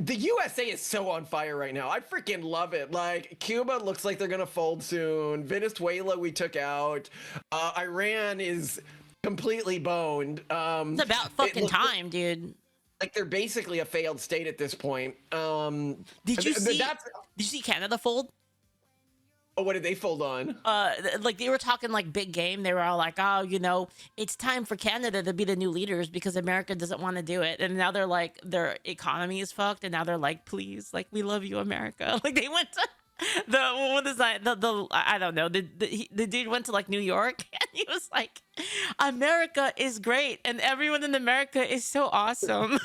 the USA is so on fire right now. I freaking love it. Like, Cuba looks like they're gonna fold soon. Venezuela we took out. Iran is completely boned. It's about fucking time, dude. Like, they're basically a failed state at this point. Did you see Canada fold? Oh, what did they fold on? Like they were talking like big game. They were all like, "Oh, you know, it's time for Canada to be the new leaders because America doesn't want to do it." And now they're like, their economy is fucked, and now they're like, "Please, like, we love you, America." Like they went to the what is that? The I don't know. The dude went to like New York, and he was like, "America is great, and everyone in America is so awesome."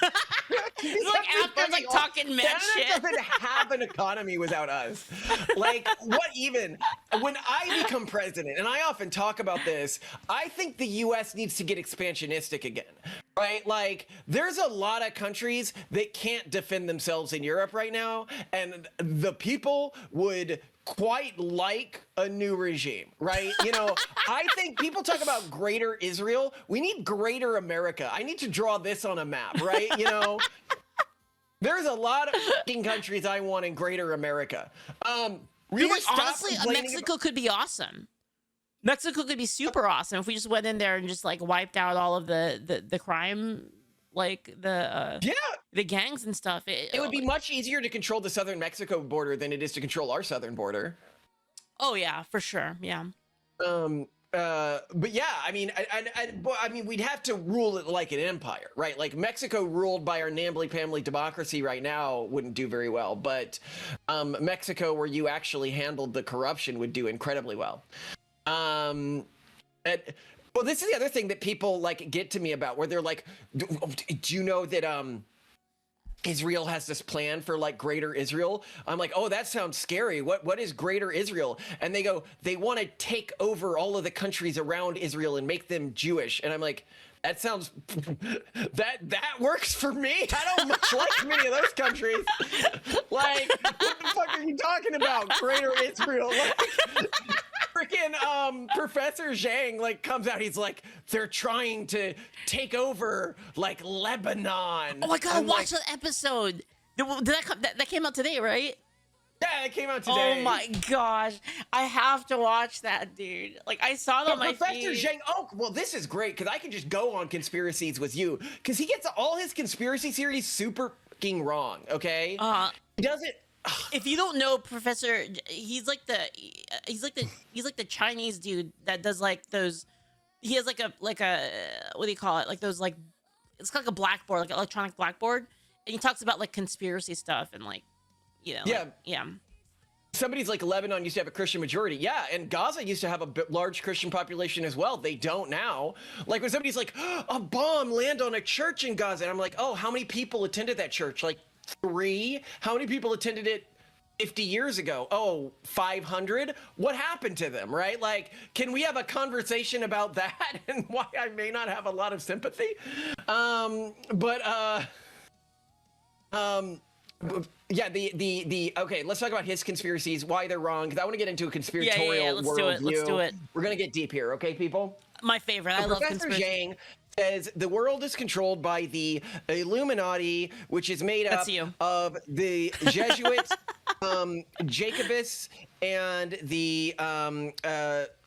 Like after like talking mad shit. Canada doesn't have an economy without us. Like, what even? When I become president, and I often talk about this, I think the U.S. needs to get expansionistic again, right? Like, there's a lot of countries that can't defend themselves in Europe right now, and the people would quite like a new regime, right? You know, I think people talk about greater Israel. We need greater America. I need to draw this on a map, right? You know, there's a lot of fucking countries I want in greater America. Dude, like, honestly, Mexico could be awesome. Mexico could be super awesome if we just went in there and just like wiped out all of the crime, like the gangs and stuff. It would be much easier to control the southern Mexico border than it is to control our southern border. Oh yeah, for sure. Yeah. But yeah, I mean, I mean, we'd have to rule it like an empire, right? Like Mexico ruled by our namely-pamely democracy right now wouldn't do very well, but Mexico, where you actually handled the corruption, would do incredibly well. Well, this is the other thing that people like get to me about, where they're like, "Do you know that Israel has this plan for like greater Israel?" I'm like, "Oh, that sounds scary. What is greater Israel?" And they go, "They want to take over all of the countries around Israel and make them Jewish." And I'm like, that sounds that works for me. I don't much like many of those countries. Like, what the fuck are you talking about? Greater Israel? Like, freaking Professor Zhang like comes out. He's like, they're trying to take over like Lebanon. Oh, I gotta watch that episode. Did that came out today, right? Yeah, it came out today. Oh my gosh, I have to watch that, dude. Like, I saw it on my Professor feed. Zhang. Oh, well, this is great because I can just go on Conspiracies with you because he gets all his conspiracy theories super fucking wrong. Okay, he doesn't. If you don't know Professor, he's like the Chinese dude that does like those. He has like a what do you call it? Like those, like, it's like a blackboard, like an electronic blackboard, and he talks about like conspiracy stuff and like, you know. Yeah. Like, yeah. Somebody's like, Lebanon used to have a Christian majority. Yeah, and Gaza used to have a large Christian population as well. They don't now. Like, when somebody's like, a bomb landed on a church in Gaza, and I'm like, oh, how many people attended that church? Like 3? How many people attended it 50 years ago? Oh, 500? What happened to them, right? Like, can we have a conversation about that and why I may not have a lot of sympathy? Yeah, okay, let's talk about his conspiracies, why they're wrong, because I want to get into a conspiratorial worldview. Let's do it. We're going to get deep here, okay, people? My favorite. I love Professor conspiracy. Zhang says the world is controlled by the Illuminati, which is made up of the Jesuits, Jacobists, and the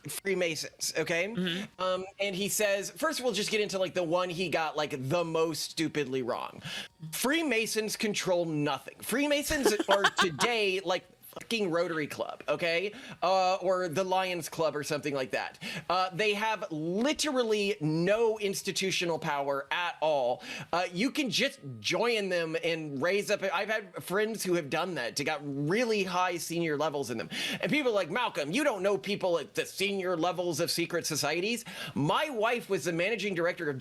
Freemasons, okay? Mm-hmm. And he says, first of all, just get into like the one he got like the most stupidly wrong. Freemasons control nothing. Freemasons are today like fucking Rotary Club, okay? Or the Lions Club or something like that. They have literally no institutional power at all. You can just join them and raise up. I've had friends who have done that to got really high senior levels in them. And people are like, Malcolm, you don't know people at the senior levels of secret societies. My wife was the managing director of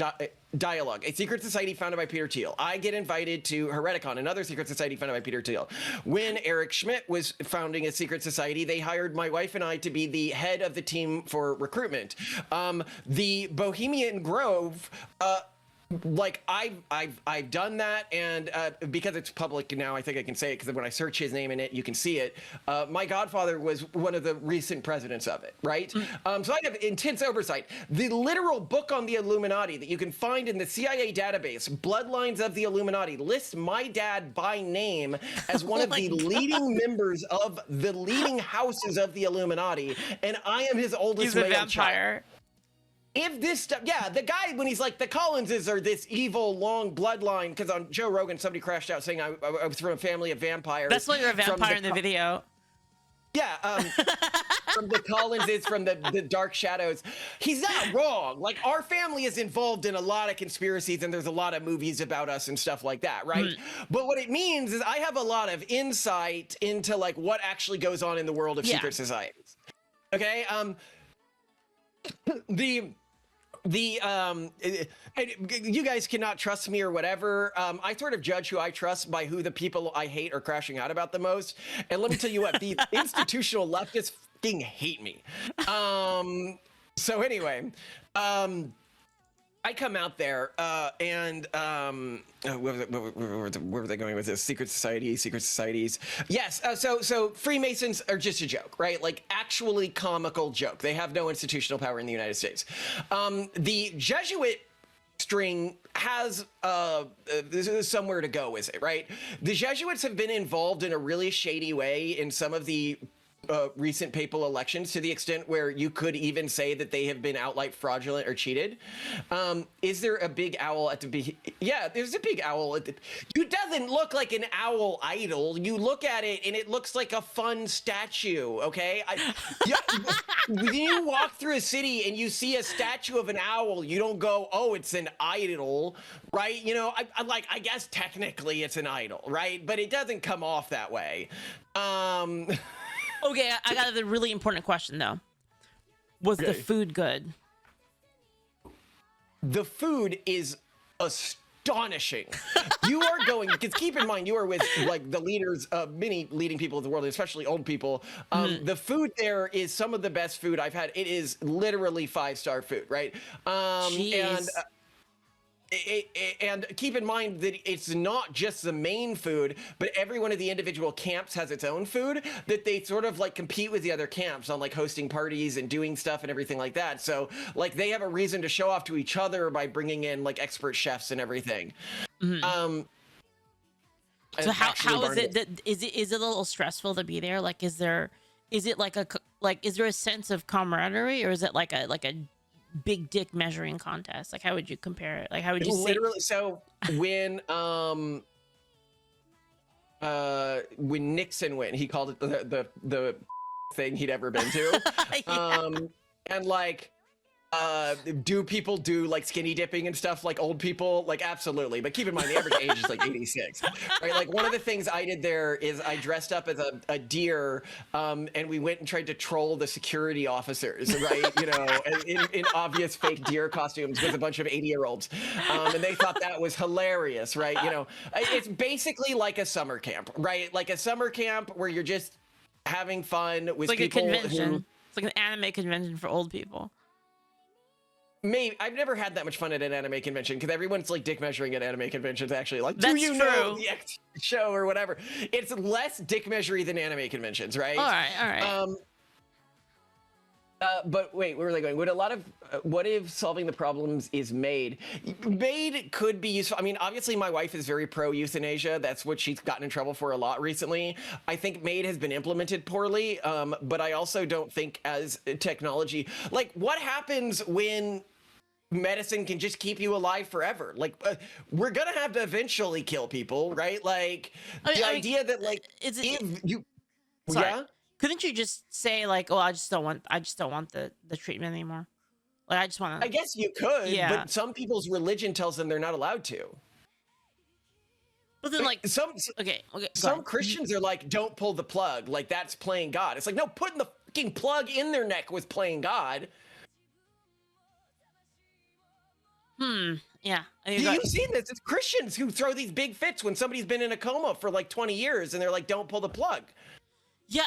Dialogue, a secret society founded by Peter Thiel. I get invited to Hereticon, another secret society founded by Peter Thiel. When Eric Schmidt was founding a secret society, they hired my wife and I to be the head of the team for recruitment. The Bohemian Grove like I've done that, and because it's public now, I think I can say it, because when I search his name in it, you can see it. My godfather was one of the recent presidents of it, right? So I have intense oversight. The literal book on the Illuminati that you can find in the CIA database, Bloodlines of the Illuminati, lists my dad by name as one of the leading members of the leading houses of the Illuminati, and I am his oldest He's a male vampire. child. If this stuff, yeah, the guy, when he's like, the Collinses are this evil, long bloodline, because on Joe Rogan, somebody crashed out saying I was from a family of vampires. That's why you're a vampire in the video. Yeah, from the Collinses, from the Dark Shadows. He's not wrong. Like, our family is involved in a lot of conspiracies, and there's a lot of movies about us and stuff like that, right? But what it means is I have a lot of insight into, like, what actually goes on in the world of secret societies. Okay? You guys cannot trust me or whatever. I sort of judge who I trust by who the people I hate are crashing out about the most. And let me tell you what, the institutional leftists fucking hate me. So anyway, I come out there and where were they going with this? Secret societies. Yes. So Freemasons are just a joke, right? Like, actually comical joke. They have no institutional power in the United States. The Jesuit string has somewhere to go with it, right? The Jesuits have been involved in a really shady way in some of the recent papal elections, to the extent where you could even say that they have been outright fraudulent or cheated. Is there a big owl at the yeah, there's a big owl at the it doesn't look like an owl idol. You look at it and it looks like a fun statue. Okay, when you walk through a city and you see a statue of an owl, you don't go, oh, it's an idol, right? You know, I guess technically it's an idol, right? But it doesn't come off that way. Okay, I got a really important question though. Was the food good? The food is astonishing. You are going, because keep in mind, you are with like the leaders of many leading people of the world, especially old people. The food there is some of the best food I've had. It is literally 5-star food, right? And keep in mind that it's not just the main food, but every one of the individual camps has its own food that they sort of like compete with the other camps on, like hosting parties and doing stuff and everything like that. So like they have a reason to show off to each other by bringing in like expert chefs and everything. So how is it that is it a little stressful to be there? Like, is there a sense of camaraderie, or is it like a big dick measuring contest? Like, how would you compare it? Like, how would you literally say? So when Nixon went, he called it the thing he'd ever been to. And like do people do like skinny dipping and stuff like old people? Like, absolutely. But keep in mind, the average age is like 86, right? Like, one of the things I did there is I dressed up as a deer, and we went and tried to troll the security officers, right? You know, in obvious fake deer costumes with a bunch of 80-year-olds. And they thought that was hilarious, right? You know, it's basically like a summer camp, right? Like a summer camp where you're just having fun with like people a convention. It's like an anime convention for old people. Maybe I've never had that much fun at an anime convention, because everyone's like dick measuring at anime conventions. Actually, like, that's do you true. know the show or whatever? It's less dick measuring than anime conventions, right? All right. But wait, where were they going? What if solving the problems is made? Made could be useful. I mean, obviously, my wife is very pro euthanasia. That's what she's gotten in trouble for a lot recently. I think made has been implemented poorly. But I also don't think as technology, like, what happens when medicine can just keep you alive forever? Like, we're gonna have to eventually kill people, right? Like, the idea that like couldn't you just say like, oh, I just don't want the treatment anymore? Like, I just want to. I guess you could, but some people's religion tells them they're not allowed to. But then, like, some Christians are like, don't pull the plug. Like, that's playing God. It's like, no, putting the fucking plug in their neck was playing God. Yeah. You've seen this. It's Christians who throw these big fits when somebody's been in a coma for like 20 years and they're like, don't pull the plug. Yeah.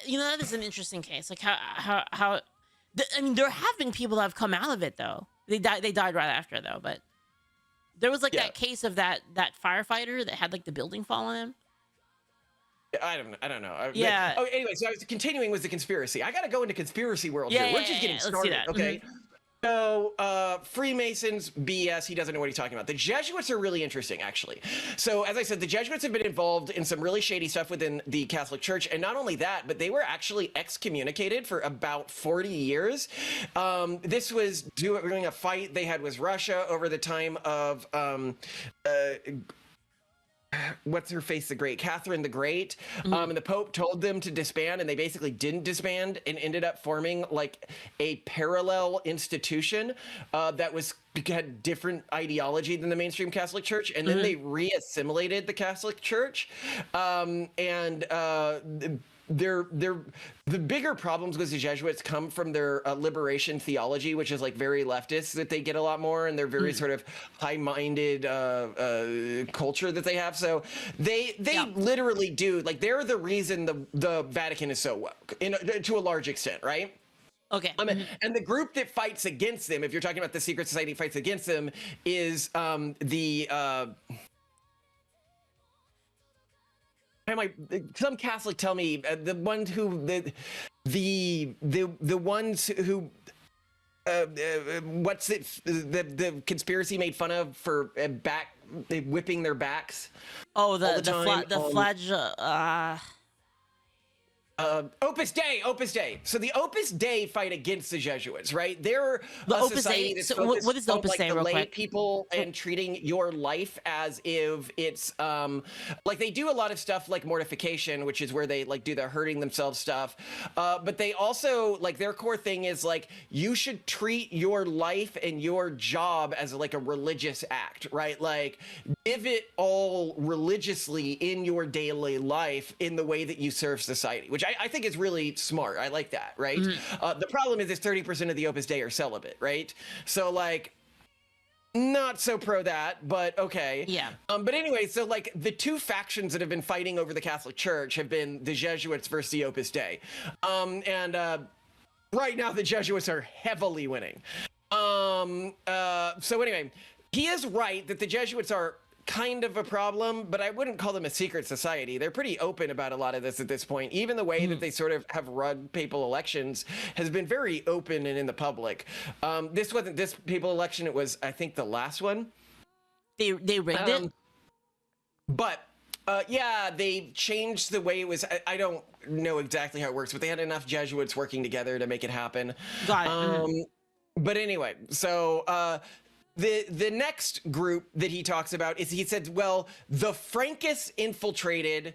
You know, that is an interesting case. Like, how I mean, there have been people that have come out of it though. They died right after though, but There was like Yeah. that case of that firefighter that had like the building fall on him. I don't know. Yeah. Oh, anyway, so I was continuing with the conspiracy. I got to go into conspiracy world Yeah, here. We're yeah, just yeah, getting yeah. Let's do started, that. okay? So, Freemasons, BS, he doesn't know what he's talking about. The Jesuits are really interesting, actually. So, as I said, the Jesuits have been involved in some really shady stuff within the Catholic Church. And not only that, but they were actually excommunicated for about 40 years. This was during a fight they had with Russia over the time of what's her face the Great, Catherine the Great. And the Pope told them to disband, and they basically didn't disband and ended up forming like a parallel institution that had different ideology than the mainstream Catholic Church, and then they re-assimilated the Catholic Church. The bigger problems with the Jesuits come from their liberation theology, which is like very leftist that they get a lot more, and they're very sort of high-minded culture that they have. So they literally do, like, they're the reason the Vatican is so woke to a large extent, right? Okay. And the group that fights against them, if you're talking about the secret society fights against them, is some Catholic tell me the ones who the ones who what's it the conspiracy made fun of for whipping their backs. Oh, the time, flagella. Opus Dei. So the Opus Dei fight against the Jesuits, right? They're The a Opus society Dei. that's So focused what is the on, Opus like, Dei, the real lay quick? people and treating your life as if it's like they do a lot of stuff like mortification, which is where they like do the hurting themselves stuff. But they also, like, their core thing is like you should treat your life and your job as like a religious act, right? Like give it all religiously in your daily life in the way that you serve society, which I think is really smart. I like that, right? The problem is 30% of the Opus Dei are celibate, right? So like, not so pro that, but okay. Yeah. But anyway, so like the two factions that have been fighting over the Catholic Church have been the Jesuits versus the Opus Dei. Right now the Jesuits are heavily winning. So anyway, he is right that the Jesuits are kind of a problem, but I wouldn't call them a secret society. They're pretty open about a lot of this at this point. Even the way that they sort of have run papal elections has been very open and in the public. This wasn't this papal election. It was, I think, the last one. They rigged it? But yeah, they changed the way it was. I don't know exactly how it works, but they had enough Jesuits working together to make it happen. Got it. But anyway, so the next group that he talks about is, he said, well, the Frankists infiltrated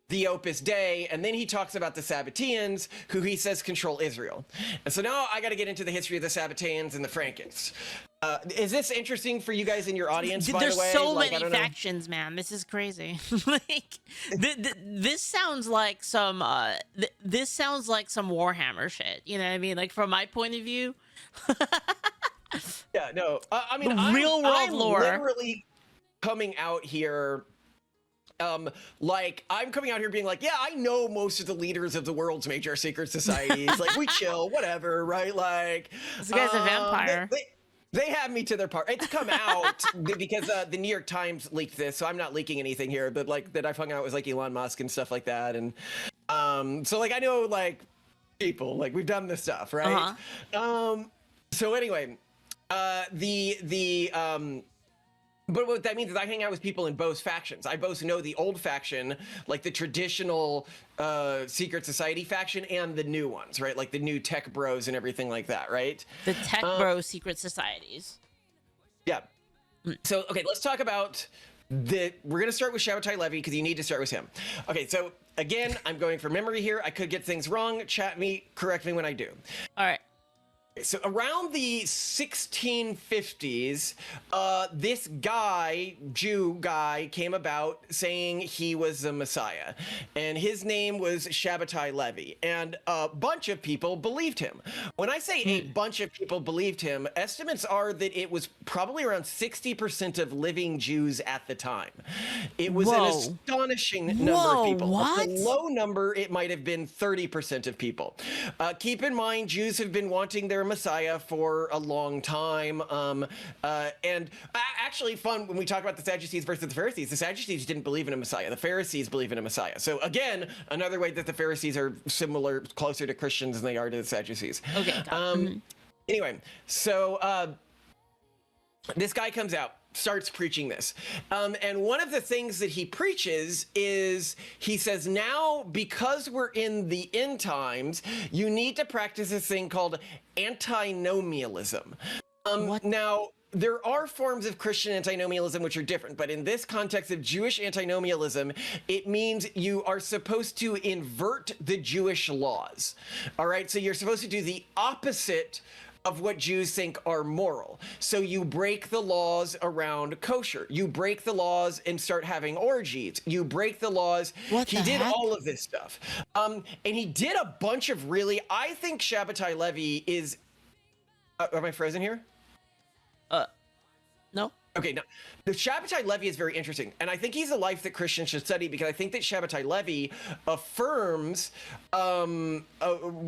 the Opus Dei, and then he talks about the Sabbateans, who he says control Israel. And so now I got to get into the history of the Sabbateans and the Frankists. Is this interesting for you guys in your audience, by the way? There's so Like, many factions, man. This is crazy. Like, this sounds like some this sounds like some Warhammer shit. You know what I mean? Like, from my point of view. Yeah, no. I mean, real world I'm lore. literally coming out here. Like, I'm coming out here being like, yeah, I know most of the leaders of the world's major secret societies. Like, we chill, whatever, right? Like, This guy's a vampire. They have me to their part. It's come out because the New York Times leaked this, so I'm not leaking anything here. But like that, I've hung out with like Elon Musk and stuff like that, and so like I know like people, like we've done this stuff, right? So anyway, but what that means is I hang out with people in both factions. I both know the old faction, like the traditional secret society faction, and the new ones, right? Like the new tech bros and everything like that, right? The tech bro secret societies. Yeah. So, okay, let's talk about we're going to start with Sabbatai Zevi because you need to start with him. Okay, so again, I'm going from memory here. I could get things wrong. Chat me, correct me when I do. All right. So around the 1650s, this Jew guy, came about saying he was the Messiah, and his name was Sabbatai Zevi, and a bunch of people believed him. When I say a bunch of people believed him, estimates are that it was probably around 60% of living Jews at the time. It was an astonishing number of people. What? A low number, it might have been 30% of people. Keep in mind, Jews have been wanting their Messiah for a long time. And actually fun when we talk about the Sadducees versus the Pharisees. The Sadducees didn't believe in a Messiah. The Pharisees believe in a Messiah. So again, another way that the Pharisees are similar, closer to Christians than they are to the Sadducees. Okay. Anyway, so this guy comes out, starts preaching this. And one of the things that he preaches is, he says, now, because we're in the end times, you need to practice this thing called antinomialism. Now, there are forms of Christian antinomialism which are different, but in this context of Jewish antinomialism, it means you are supposed to invert the Jewish laws. All right, so you're supposed to do the opposite of what Jews think are moral. So you break the laws around kosher. You break the laws and start having orgies. You break the laws. He did all of this stuff. And he did a bunch of really, I think Sabbatai Zevi is, am I frozen here? No. Okay, now, the Sabbatai Zevi is very interesting, and I think he's a life that Christians should study, because I think that Sabbatai Zevi affirms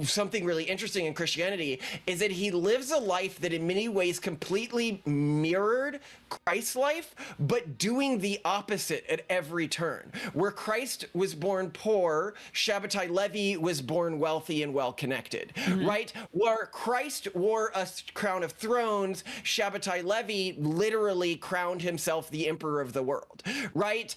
something really interesting in Christianity, is that he lives a life that in many ways completely mirrored Christ's life, but doing the opposite at every turn. Where Christ was born poor, Sabbatai Zevi was born wealthy and well-connected, right? Where Christ wore a crown of thrones, Sabbatai Zevi literally crowned himself the emperor of the world, right?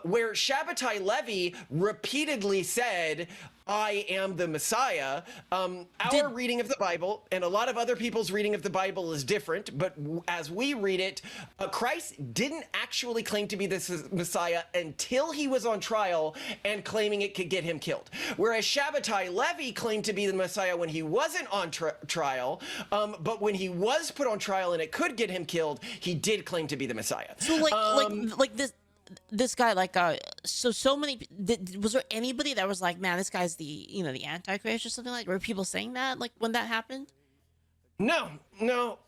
Where Sabbatai Zevi repeatedly said, I am the Messiah. Our reading of the Bible and a lot of other people's reading of the Bible is different, but as we read it, Christ didn't actually claim to be the Messiah until he was on trial and claiming it could get him killed. Whereas Sabbatai Zevi claimed to be the Messiah when he wasn't on trial, but when he was put on trial and it could get him killed, he did claim to be the Messiah. So like this guy, like, so many, was there anybody that was like, man, this guy's the, the Antichrist or something like, were people saying that, like, when that happened? No.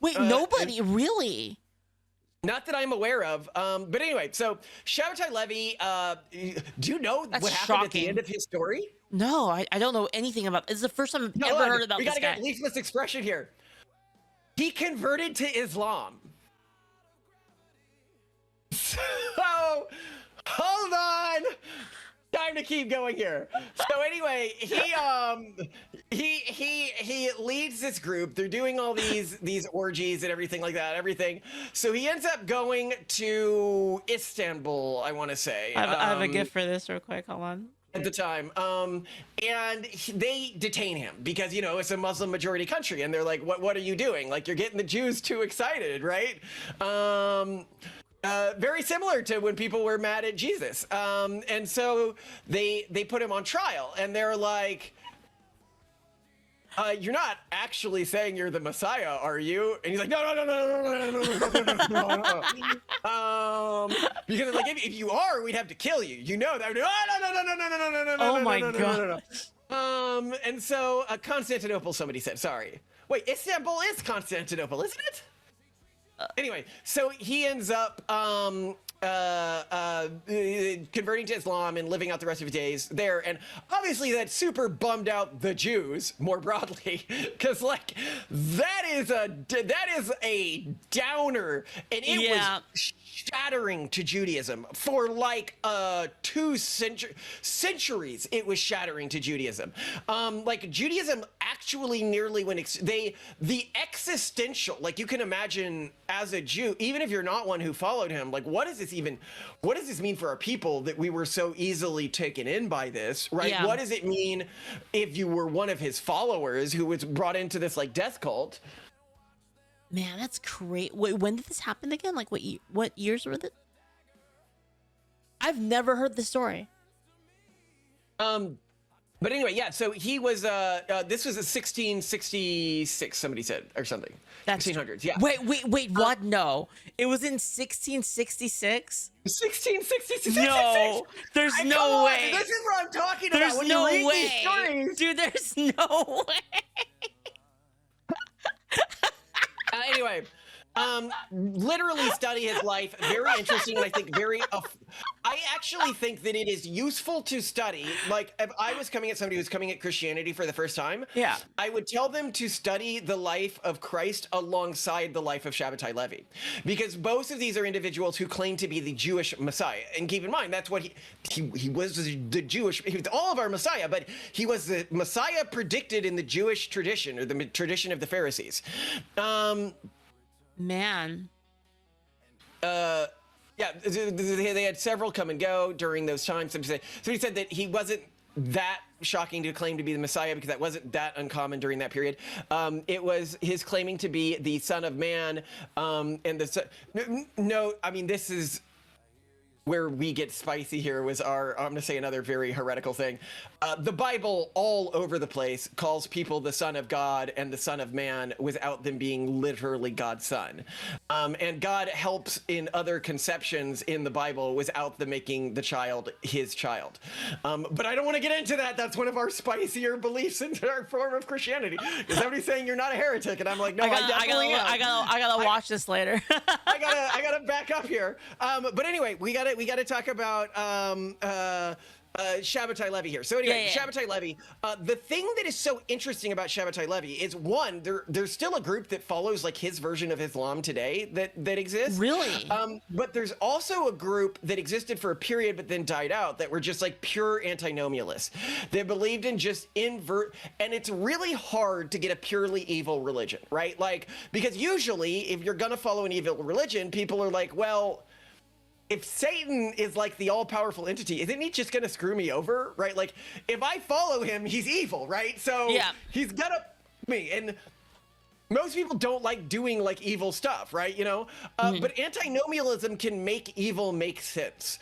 Wait, nobody, really? Not that I'm aware of. But anyway, so Sabbatai Zevi, do you know what happened at the end of his story? No, I don't know anything about, it's the first time I've ever heard about this guy. We gotta get Leaflit's expression here. He converted to Islam. So, hold on. Time to keep going here. So anyway, he leads this group. They're doing all these orgies and everything like that, So he ends up going to Istanbul, I want to say. I have a gift for this real quick. Hold on. At the time, and they detain him because it's a Muslim majority country, and they're like, "What are you doing? Like, you're getting the Jews too excited, right?" Very similar to when people were mad at Jesus. And so they put him on trial, and they're like, you're not actually saying you're the Messiah, are you? And he's like, no. Because like, if you are, we'd have to kill you. You know that. No. Oh my God. And so Constantinople, somebody said, sorry. Wait, Istanbul is Constantinople, isn't it? Anyway, so he ends up converting to Islam and living out the rest of his days there, and obviously that super bummed out the Jews more broadly, because like that is a downer, and it was shattering to Judaism for like 2 centuries. It was shattering to Judaism. Like Judaism actually nearly went the existential, like you can imagine as a Jew, even if you're not one who followed him, like what does this mean for our people that we were so easily taken in by this, right? Yeah. What does it mean if you were one of his followers who was brought into this like death cult? Man, that's great. Wait, when did this happen again? Like what years were that? I've never heard the story. But anyway, yeah, so he was, this was a 1666, somebody said, or something. That's 1600s, yeah. Wait, what? No. It was in 1666? 1666? No, there's no way. This is what I'm talking about. There's When no you read way. these stories. Dude, there's no way. Anyway, Literally study his life. Very interesting, and I think I actually think that it is useful to study. Like, if I was coming at somebody who's coming at Christianity for the first time, Yeah. I would tell them to study the life of Christ alongside the life of Sabbatai Zevi, because both of these are individuals who claim to be the Jewish Messiah. And keep in mind, that's what he was, the Jewish. He was all of our Messiah, but he was the Messiah predicted in the Jewish tradition, or the tradition of the Pharisees. Man. Yeah, they had several come and go during those times. So he said that he wasn't that shocking to claim to be the Messiah because that wasn't that uncommon during that period. It was his claiming to be the Son of Man, and no, I mean, this is where we get spicy here. Was I'm going to say another very heretical thing. The Bible all over the place calls people the Son of God and the Son of Man without them being literally God's son. And God helps in other conceptions in the Bible without them making the child his child. But I don't want to get into that. That's one of our spicier beliefs in our form of Christianity. Is somebody saying you're not a heretic? And I'm like, no, I definitely am. I gotta watch this later. I gotta back up here. But anyway, we gotta talk about Sabbatai Zevi here. So anyway, Yeah. Sabbatai Zevi. The thing that is so interesting about Sabbatai Zevi is, one, there's still a group that follows like his version of Islam today that exists. Really? But there's also a group that existed for a period but then died out that were just like pure antinomialists. They believed in just invert, and it's really hard to get a purely evil religion, right? Like, because usually if you're gonna follow an evil religion, people are like, well, if Satan is like the all-powerful entity, isn't he just gonna screw me over, right? Like, if I follow him, he's evil, right? So yeah, he's gonna me. And most people don't like doing like evil stuff, right? You know, but antinomialism can make evil make sense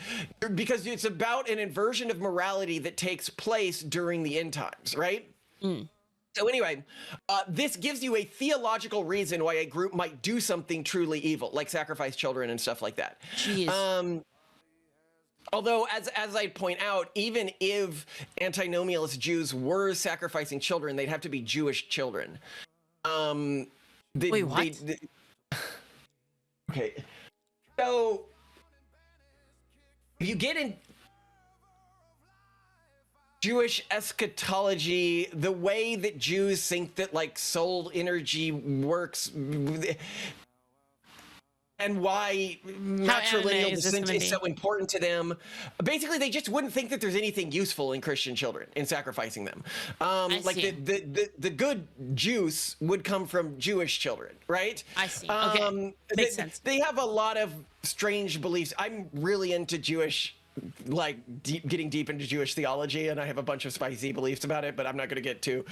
because it's about an inversion of morality that takes place during the end times, right? So anyway, this gives you a theological reason why a group might do something truly evil, like sacrifice children and stuff like that. Jeez. Although, as I point out, even if antinomialist Jews were sacrificing children, they'd have to be Jewish children. Wait, what? Okay. So, if you get in Jewish eschatology, the way that Jews think that like soul energy works, and why matrilineal descent is so important to them. Basically, they just wouldn't think that there's anything useful in Christian children in sacrificing them. Like the good juice would come from Jewish children, right? I see. Okay, makes sense. They have a lot of strange beliefs. I'm really into Jewish, like getting deep into Jewish theology, and I have a bunch of spicy beliefs about it, but I'm not going to get to.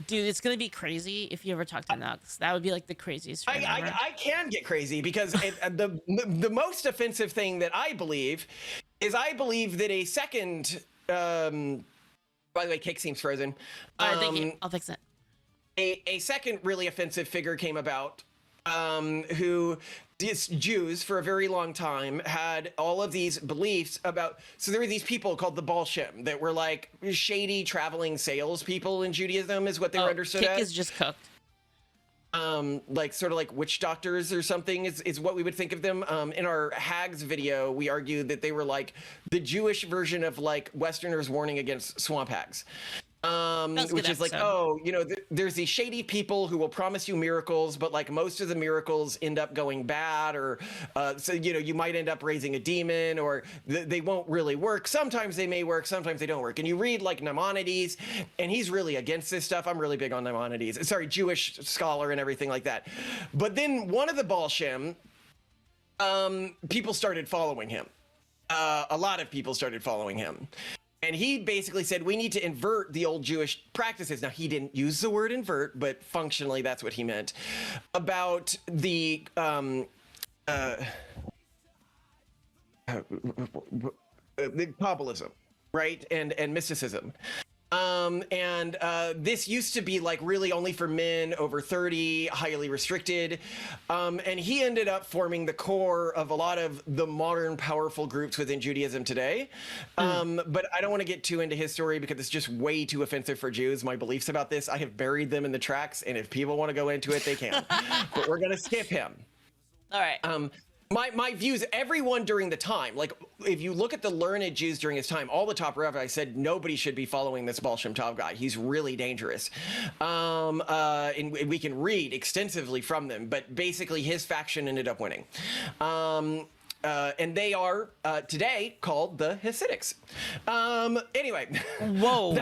Dude, it's going to be crazy if you ever talk to Nux. That would be like the craziest thing ever. I can get crazy because the most offensive thing that I believe is I believe that a second. By the way, cake seems frozen. All right, thank you. I'll fix it. A second really offensive figure came about, who these Jews for a very long time had all of these beliefs about. So there were these people called the Balshim that were like shady traveling salespeople in Judaism, is what they were understood as. Cake is just cooked. Like sort of like witch doctors or something is what we would think of them. In our Hags video, we argued that they were like the Jewish version of like Westerners warning against swamp hags. Which is like, oh, you know, there's these shady people who will promise you miracles, but like most of the miracles end up going bad, or so, you know, you might end up raising a demon, or they won't really work. Sometimes they may work, sometimes they don't work. And you read like Maimonides, and he's really against this stuff. I'm really big on Maimonides. Sorry, Jewish scholar and everything like that. But then one of the Balshim, people started following him. A lot of people started following him. And he basically said, we need to invert the old Jewish practices. Now, he didn't use the word invert, but functionally that's what he meant. About the Kabbalism, right? And mysticism. This used to be like really only for men over 30, highly restricted. And he ended up forming the core of a lot of the modern powerful groups within Judaism today. But I don't want to get too into his story because it's just way too offensive for Jews. My beliefs about this, I have buried them in the tracks, and if people want to go into it, they can. But we're going to skip him. All right. My views, everyone during the time, like if you look at the learned Jews during his time, all the top rabbis said nobody should be following this Baal Shem Tov guy. He's really dangerous. And we can read extensively from them, but basically his faction ended up winning. And they are today called the Hasidics. Anyway. Whoa.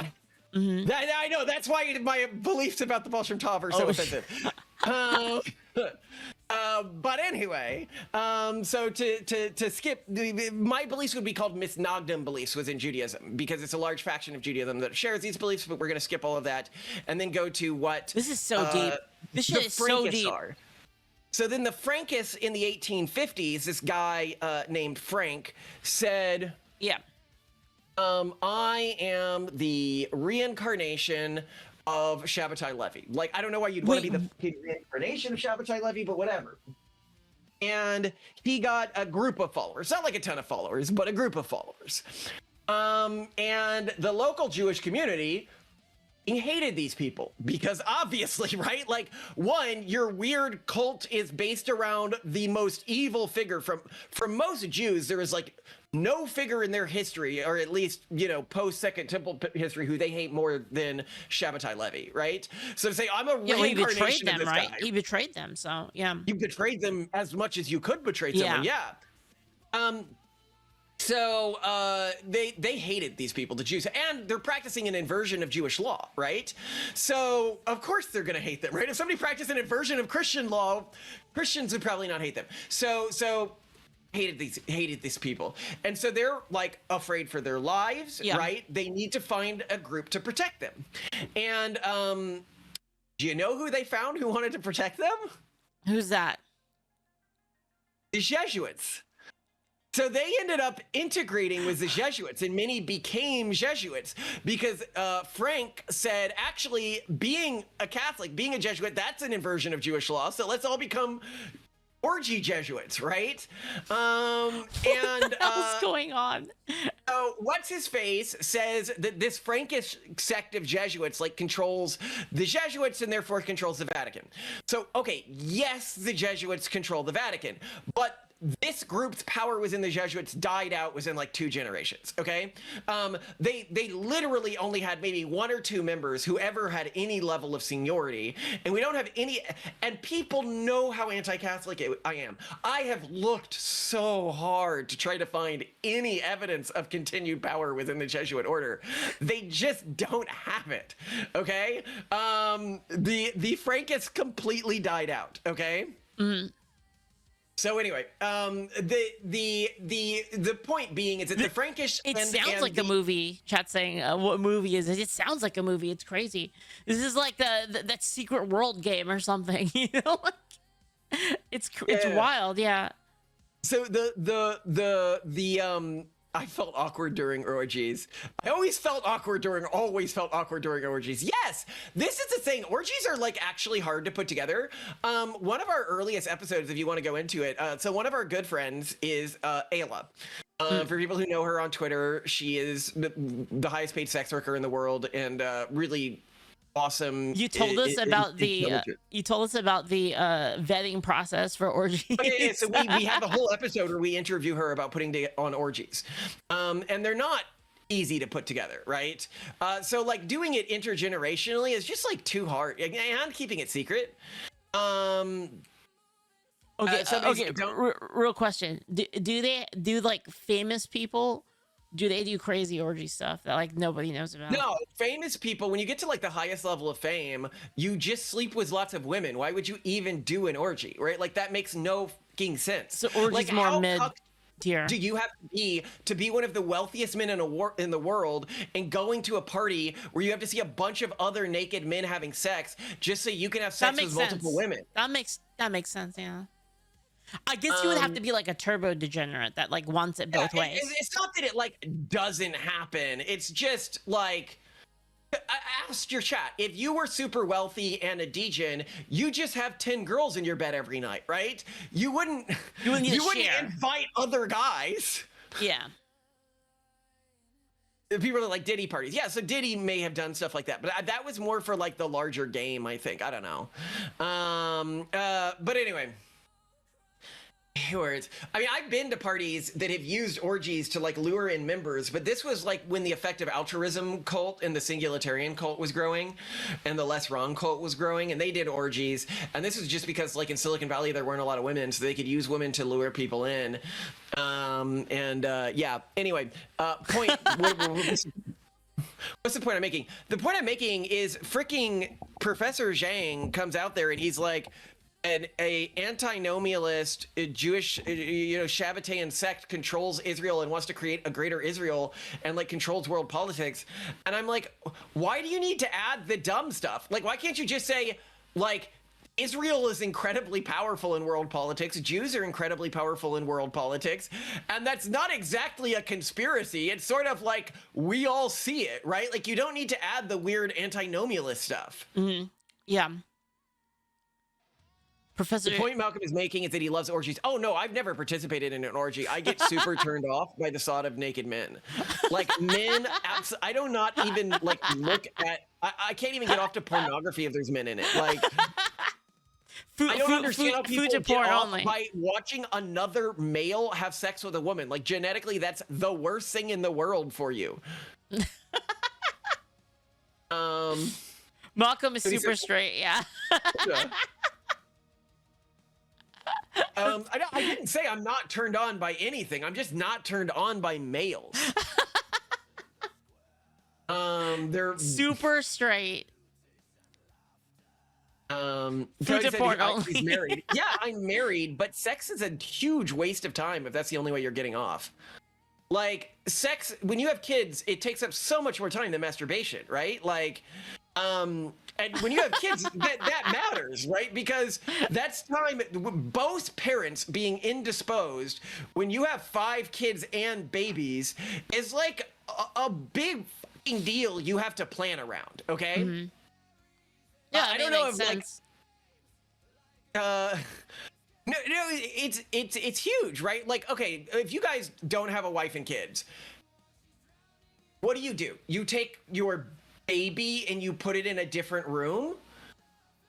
I know, that's why my beliefs about the Baal Shem Tov are so offensive. But anyway, so to skip, my beliefs would be called misnagdim beliefs within Judaism, because it's a large faction of Judaism that shares these beliefs, but we're going to skip all of that and then go to what This is so deep. This shit is so deep. So then the Frankists in the 1850s, this guy named Frank said, yeah, I am the reincarnation of Sabbatai Zevi. Like, I don't know why you'd want to be the reincarnation of Sabbatai Zevi, but whatever. And he got a group of followers, not like a ton of followers, but a group of followers. And the local Jewish community hated these people because obviously, right? Like, one, your weird cult is based around the most evil figure from most Jews. There is like no figure in their history, or at least, you know, post Second Temple history, who they hate more than Sabbatai Zevi, right? So to say, I'm a reincarnation of this guy. He betrayed them, so yeah. You betrayed them as much as you could betray someone, yeah. So they hated these people, the Jews, and they're practicing an inversion of Jewish law, right? So of course they're gonna hate them, right? If somebody practiced an inversion of Christian law, Christians would probably not hate them. So hated these people, and so they're like afraid for their lives, right? They need to find a group to protect them. And do you know who they found who wanted to protect them? Who's that? The Jesuits. So they ended up integrating with the Jesuits, and many became Jesuits because Frank said, actually, being a Catholic, being a Jesuit, that's an inversion of Jewish law. So let's all become orgy Jesuits, right? And what's going on? So what's his face says that this Frankish sect of Jesuits like controls the Jesuits and therefore controls the Vatican. So okay, yes, the Jesuits control the Vatican, but this group's power within the Jesuits died out within like 2 generations. Okay, they literally only had maybe 1 or 2 members who ever had any level of seniority, and we don't have any. And people know how anti-Catholic I am. I have looked so hard to try to find any evidence of continued power within the Jesuit order. They just don't have it. Okay, the Frankists completely died out. Okay. Mm-hmm. So anyway, the point being is that the Frankish. It sounds like a movie. Chat saying, "What movie is it?" It sounds like a movie. It's crazy. This is like that Secret World game or something. You know, it's wild. Yeah. So I felt awkward during orgies. I always felt awkward during orgies. Yes, this is the thing. Orgies are like actually hard to put together. One of our earliest episodes, if you want to go into it, so one of our good friends is Ayla. For people who know her on Twitter, she is the highest paid sex worker in the world, and really awesome. You told us about the vetting process for orgies. Okay, so we have a whole episode where we interview her about putting on orgies, and they're not easy to put together, right? So like doing it intergenerationally is just like too hard, and keeping it secret. Okay, real question: do like famous people? Do they do crazy orgy stuff that like nobody knows about? No, famous people, when you get to like the highest level of fame, you just sleep with lots of women. Why would you even do an orgy, right? Like that makes no fucking sense. So orgy's like, more mid tier. Do you have to be one of the wealthiest men in the world and going to a party where you have to see a bunch of other naked men having sex just so you can have sex with multiple women? That makes sense, yeah. I guess you would have to be like a turbo degenerate that like wants it both ways. It's not that it like doesn't happen. It's just like, ask your chat. If you were super wealthy and a degen, you just have 10 girls in your bed every night, right? You wouldn't invite other guys. Yeah. People are like Diddy parties. Yeah, so Diddy may have done stuff like that, but that was more for like the larger game, I think. I don't know. But anyway. Words. I mean, I've been to parties that have used orgies to like lure in members, but this was like when the effective altruism cult and the singularitarian cult was growing, and the less wrong cult was growing, and they did orgies. And this was just because, like in Silicon Valley, there weren't a lot of women, so they could use women to lure people in. Yeah. Anyway, point. What's the point I'm making? The point I'm making is freaking Professor Zhang comes out there and he's like, a antinomialist Jewish, Sabbatean sect controls Israel and wants to create a greater Israel and like controls world politics. And I'm like, why do you need to add the dumb stuff? Like, why can't you just say, like, Israel is incredibly powerful in world politics. Jews are incredibly powerful in world politics. And that's not exactly a conspiracy. It's sort of like we all see it, right? Like, you don't need to add the weird antinomialist stuff. Mm-hmm. Yeah. Professor. The point Malcolm is making is that he loves orgies. Oh no, I've never participated in an orgy. I get super turned off by the thought of naked men. Like men, I do not even like look at. I can't even get off to pornography if there's men in it. Like I don't understand how people get off by watching another male have sex with a woman. Like genetically, that's the worst thing in the world for you. Malcolm is super straight. Yeah. I didn't say I'm not turned on by anything. I'm just not turned on by males. They're super straight. He's married. Yeah, I'm married, but sex is a huge waste of time if that's the only way you're getting off. Like sex, when you have kids, it takes up so much more time than masturbation, right? Like, and when you have kids, that matters, right? Because that's time, both parents being indisposed, when you have 5 kids and babies, is like a big fucking deal you have to plan around, okay? Mm-hmm. Yeah, I don't know if sense. No, it's huge, right? Like, okay, if you guys don't have a wife and kids, what do? You take your baby and you put it in a different room?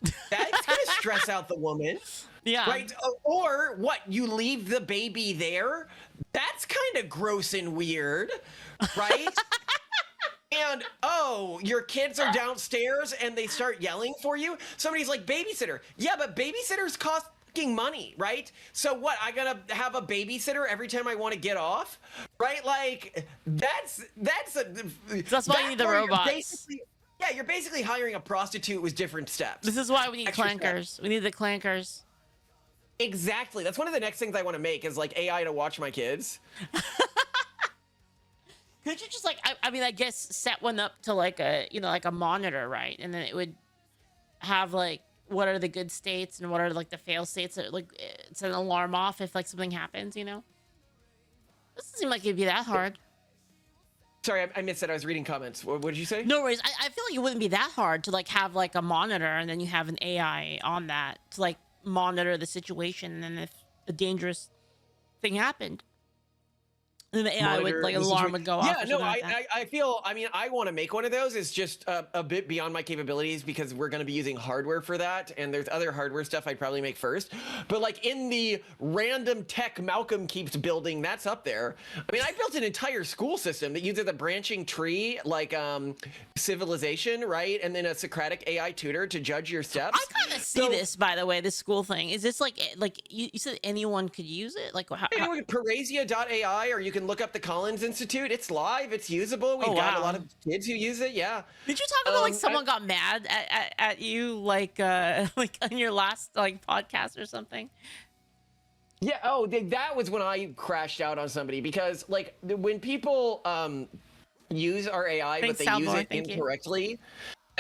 That's gonna stress out the woman. Yeah. Right? Or what? You leave the baby there? That's kind of gross and weird, right? And your kids are downstairs and they start yelling for you. Somebody's like, babysitter. Yeah, but babysitters cost fucking money, right? So what? I gotta have a babysitter every time I want to get off, right? Like that's why you need the robots. You're basically hiring a prostitute with different steps. This is why we need clankers. Steps. We need the clankers. Exactly. That's one of the next things I want to make is like AI to watch my kids. Could you just like, I mean, I guess set one up to like a, like a monitor, right? And then it would have like, what are the good states and what are like the fail states that like, it's an alarm off if like something happens, Doesn't seem like it'd be that hard. Sorry, I missed that. I was reading comments. What did you say? No worries. I feel like it wouldn't be that hard to like have like a monitor and then you have an AI on that to like monitor the situation. And then if a dangerous thing happened, then the AI would like alarm would go off. Yeah, no, I feel, I mean, I want to make one of those. It's just a bit beyond my capabilities because we're going to be using hardware for that. And there's other hardware stuff I'd probably make first. But like in the random tech Malcolm keeps building, that's up there. I mean, I built an entire school system that uses a branching tree, like civilization, right? And then a Socratic AI tutor to judge your steps. I kind of see this, by the way, this school thing. Is this like you said anyone could use it? Like anyone, Parasia.ai, or you can look up the Collins Institute. It's live. It's usable. We've got a lot of kids who use it. Yeah. Did you talk about like someone got mad at you like like on your last like podcast or something? Yeah. Oh, that was when I crashed out on somebody because like when people use our AI but they use it incorrectly.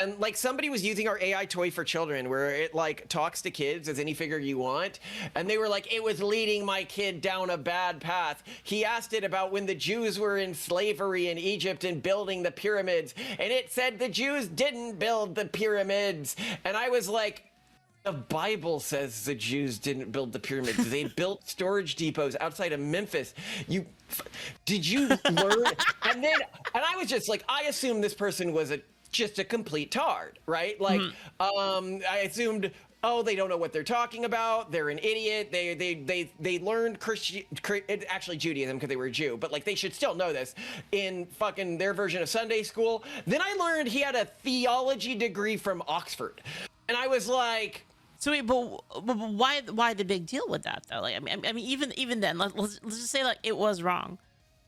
And like somebody was using our AI toy for children where it like talks to kids as any figure you want. And they were like, it was leading my kid down a bad path. He asked it about when the Jews were in slavery in Egypt and building the pyramids. And it said the Jews didn't build the pyramids. And I was like, the Bible says the Jews didn't build the pyramids. They built storage depots outside of Memphis. Did you learn? And I was just like, I assumed this person was just a complete tard, right? Like, I assumed oh, they don't know what they're talking about. They're an idiot. They learned actually Judaism because they were a Jew, but like they should still know this in fucking their version of Sunday school. Then I learned he had a theology degree from Oxford, and I was like, So wait, but why the big deal with that though? Like, I mean, even then, let's just say like it was wrong.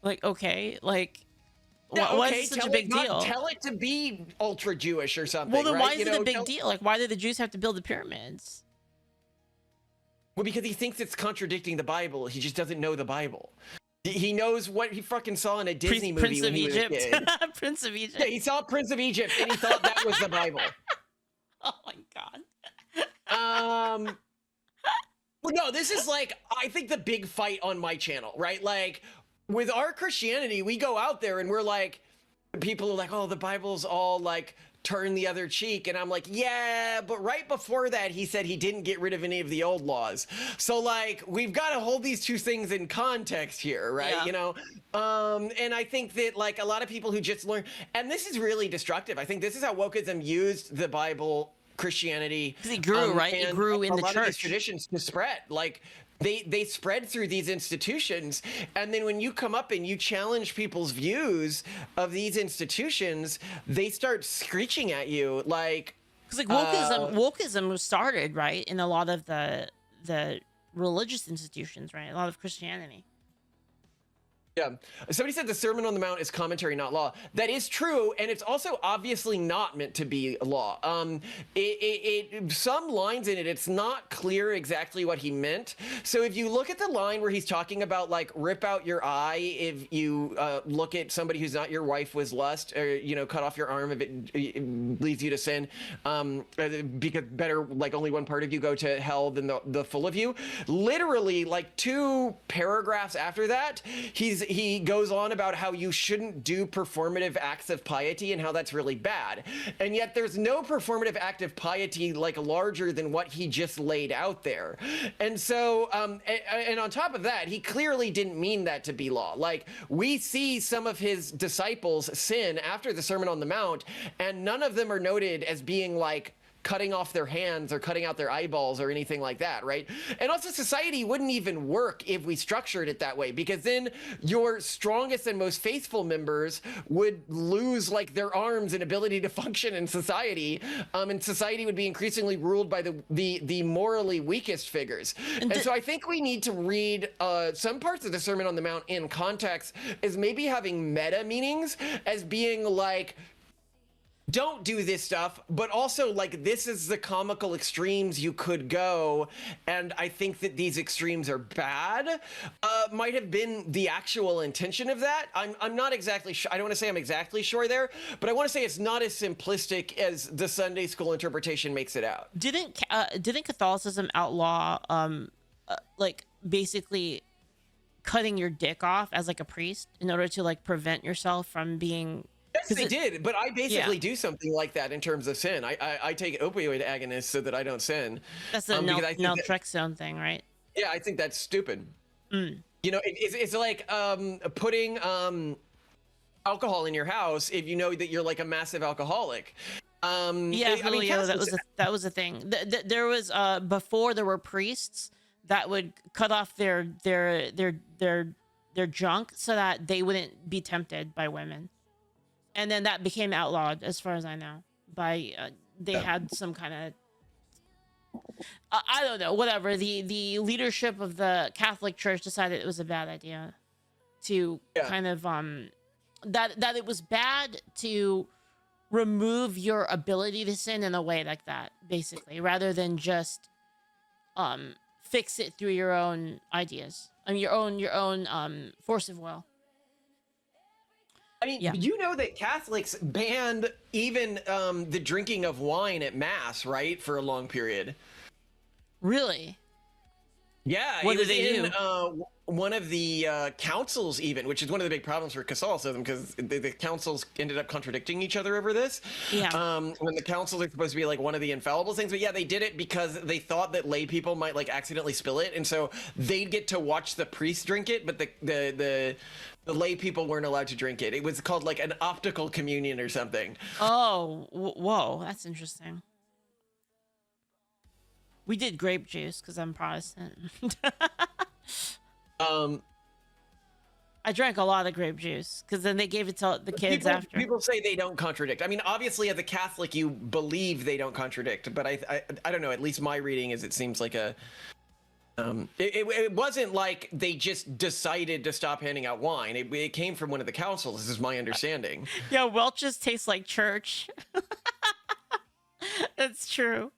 Like, okay, like. yeah, Why okay, is it such a big deal? tell it to be ultra Jewish or something. Well, then right? why is it a big deal? Like, why did the Jews have to build the pyramids? Well, because he thinks it's contradicting the Bible. He just doesn't know the Bible. He knows what he fucking saw in a Disney movie Prince when of he was a Egypt. kid. Prince of Egypt. Yeah, he saw Prince of Egypt and he thought that was the Bible. Oh my god. Well, no, this is like, I think the big fight on my channel, right? Like, with our Christianity, we go out there and we're like, people are like, oh, the Bible's all like, turn the other cheek. And I'm like, yeah, but right before that, he said he didn't get rid of any of the old laws. So like, we've got to hold these two things in context here, right? Yeah. You know? And I think that like a lot of people who just learn, and this is really destructive. I think this is how wokeism used the Bible, Christianity. Because it grew, right? It and grew in a the lot of these church. traditions to spread. Like, they spread through these institutions, and then when you come up and you challenge people's views of these institutions, they start screeching at you like, Because like wokeism was started right in a lot of the religious institutions, right? A lot of Christianity. yeah. Somebody said the Sermon on the Mount is commentary, not law. That is true, and it's also obviously not meant to be law. Some lines in it, it's not clear exactly what he meant. So if you look at the line where he's talking about like rip out your eye if you look at somebody who's not your wife with lust, or you know, cut off your arm if it leads you to sin, because better like only one part of you go to hell than the full of you. Literally, like 2 paragraphs after that, he goes on about how you shouldn't do performative acts of piety and how that's really bad. And yet there's no performative act of piety like larger than what he just laid out there. And so, and on top of that, he clearly didn't mean that to be law. Like, we see some of his disciples sin after the Sermon on the Mount, and none of them are noted as being like cutting off their hands or cutting out their eyeballs or anything like that, right? And also, society wouldn't even work if we structured it that way, because then your strongest and most faithful members would lose like their arms and ability to function in society, and society would be increasingly ruled by the morally weakest figures. And so I think we need to read some parts of the Sermon on the Mount in context as maybe having meta meanings, as being like, don't do this stuff, but also like, this is the comical extremes you could go, and I think that these extremes are bad. Might have been the actual intention of that. I'm not exactly sure. I don't want to say I'm exactly sure there, but I want to say it's not as simplistic as the Sunday school interpretation makes it out. Didn't Catholicism outlaw like basically cutting your dick off as like a priest in order to like prevent yourself from being? Yes, they did, but I basically do something like that in terms of sin. I take opioid agonists so that I don't sin. That's the naltrexone thing, right? Yeah, I think that's stupid. You know, it's like putting alcohol in your house if you know that you're like a massive alcoholic. Yeah, that was a thing. There was before there were priests that would cut off their junk so that they wouldn't be tempted by women. And then that became outlawed, as far as I know. By they had some kind of I don't know, whatever. The leadership of the Catholic Church decided it was a bad idea to kind of that it was bad to remove your ability to sin in a way like that, basically, rather than just fix it through your own ideas. I mean, your own force of will. I mean, you know that Catholics banned even the drinking of wine at Mass, right? For a long period. Really? Yeah. What did they do? One of the councils even, which is one of the big problems for Catholicism, because the councils ended up contradicting each other over this. Yeah. When the councils are supposed to be like one of the infallible things, but yeah, they did it because they thought that lay people might like accidentally spill it, and so they'd get to watch the priest drink it, but the lay people weren't allowed to drink it. It was called like an optical communion or something. Oh, whoa, that's interesting. We did grape juice because I'm Protestant. Um, I drank a lot of grape juice because then they gave it to the kids after. people say they don't contradict. I mean, obviously, as a Catholic, you believe they don't contradict, but I don't know. At least my reading is it seems like a. It wasn't like they just decided to stop handing out wine. It came from one of the councils. This is my understanding. Yeah, Welch's tastes like church. That's true.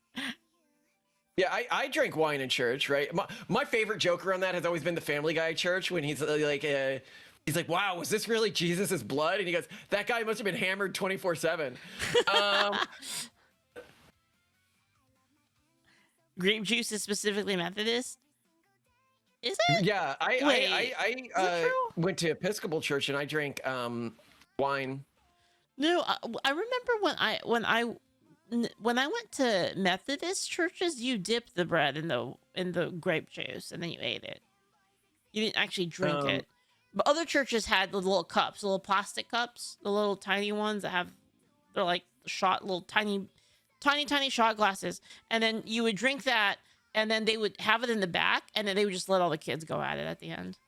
Yeah, I drank wine in church, right? My favorite joke around that has always been the Family Guy church when he's like, wow, was this really Jesus's blood? And he goes, that guy must have been hammered 24/7. Grape juice is specifically Methodist. Is it? Yeah, I went to Episcopal church and I drank wine. No, I remember when I went to Methodist churches, you dipped the bread in the grape juice and then you ate it. You didn't actually drink it. But other churches had the little cups, the little plastic cups, the little tiny ones that they're like little tiny shot glasses, and then you would drink that. And then they would have it in the back, and then they would just let all the kids go at it at the end.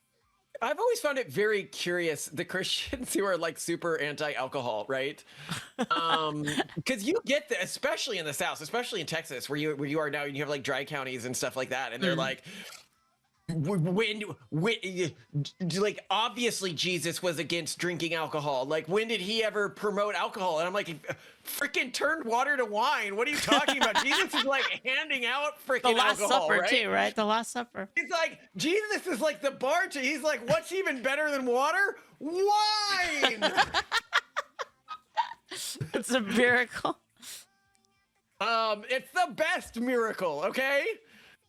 I've always found it very curious, the Christians who are like super anti-alcohol, right? Because you get that, especially in the South, especially in Texas, where you are now, and you have like dry counties and stuff like that, and they're like, when like obviously Jesus was against drinking alcohol. Like when did he ever promote alcohol? And I'm like, freaking turned water to wine. What are you talking about? Jesus is like handing out freaking the Last alcohol, Supper right? too, right? The Last Supper. He's like, Jesus is like the bartender. He's like, what's even better than water? Wine. It's a miracle. It's the best miracle. Okay.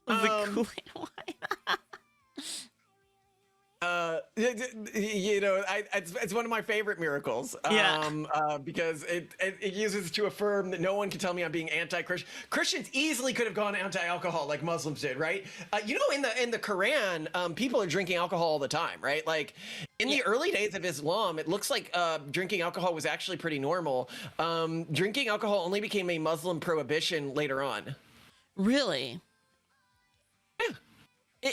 The Kool-Aid wine. You know, it's one of my favorite miracles. Because it uses to affirm that no one can tell me I'm being anti-Christian. Christians easily could have gone anti-alcohol like Muslims did, right? You know, in the Quran, people are drinking alcohol all the time, right? Like in the early days of Islam, it looks like drinking alcohol was actually pretty normal. Drinking alcohol only became a Muslim prohibition later on. Really? Yeah.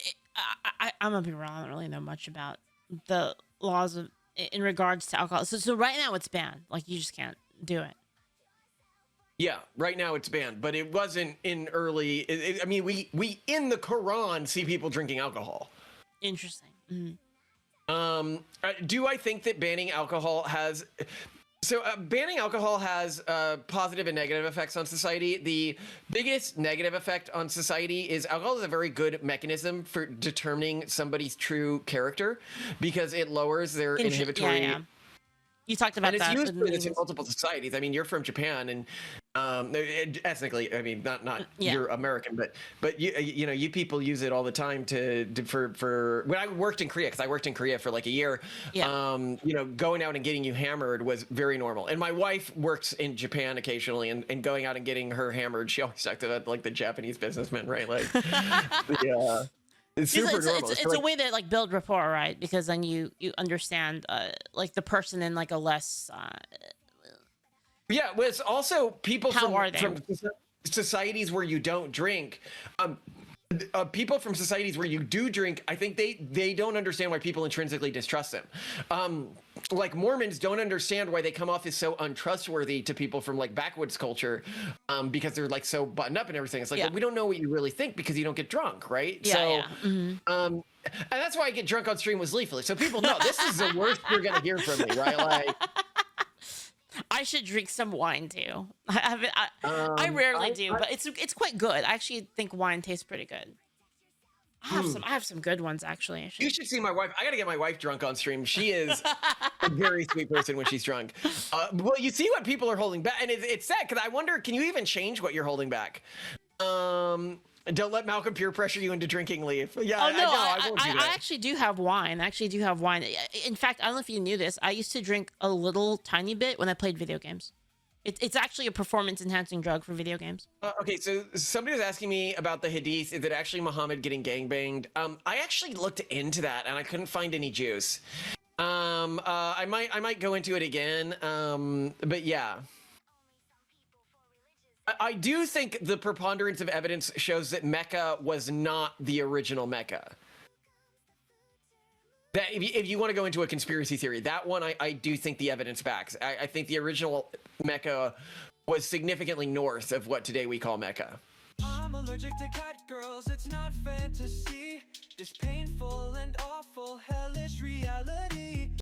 I'm gonna be wrong. I don't really know much about the laws in regards to alcohol. So right now it's banned. Like you just can't do it. Yeah, right now it's banned, but it wasn't in early. I mean, we in the Quran see people drinking alcohol. Interesting. Mm-hmm. Do I think that banning alcohol has? So banning alcohol has positive and negative effects on society. The biggest negative effect on society is alcohol is a very good mechanism for determining somebody's true character because it lowers their inhibitory. Yeah. You talked about that. And it's used for this in multiple societies. I mean, you're from Japan, and ethnically, I mean, not you're American, but you know, you people use it all the time for when I worked in Korea, because I worked in Korea for like a year. Yeah. You know, going out and getting you hammered was very normal. And my wife works in Japan occasionally, and going out and getting her hammered, she always talked about like the Japanese businessmen, right? Like, yeah. It's super normal. It's like, a way to like build rapport, right? Because then you understand like the person in like a less yeah, well, it's also people from societies where you don't drink. People from societies where you do drink, I think they don't understand why people intrinsically distrust them. Like Mormons don't understand why they come off as so untrustworthy to people from like backwoods culture, because they're like so buttoned up and everything. It's like, well, we don't know what you really think because you don't get drunk, right? And that's why I get drunk on stream with Leaflit. So people know this is the worst you're gonna hear from me, right? Like, I should drink some wine too. I rarely do, but it's quite good. I actually think wine tastes pretty good. I have some good ones actually. You should see my wife. I gotta get my wife drunk on stream. She is a very sweet person when she's drunk. Well, you see what people are holding back, and it's sad because I wonder, can you even change what you're holding back? Don't let Malcolm peer pressure you into drinking, Leaf. Yeah, oh, no, I won't do that. I actually do have wine. In fact, I don't know if you knew this. I used to drink a little tiny bit when I played video games. It's actually a performance-enhancing drug for video games. Okay, so somebody was asking me about the hadith. Is it actually Muhammad getting gangbanged? I actually looked into that, and I couldn't find any juice. I might go into it again. But yeah. I do think the preponderance of evidence shows that Mecca was not the original Mecca. That if you want to go into a conspiracy theory, that one I do think the evidence backs. I think the original Mecca was significantly north of what today we call Mecca. I'm allergic to cat girls, it's not fantasy. This painful and awful hellish reality.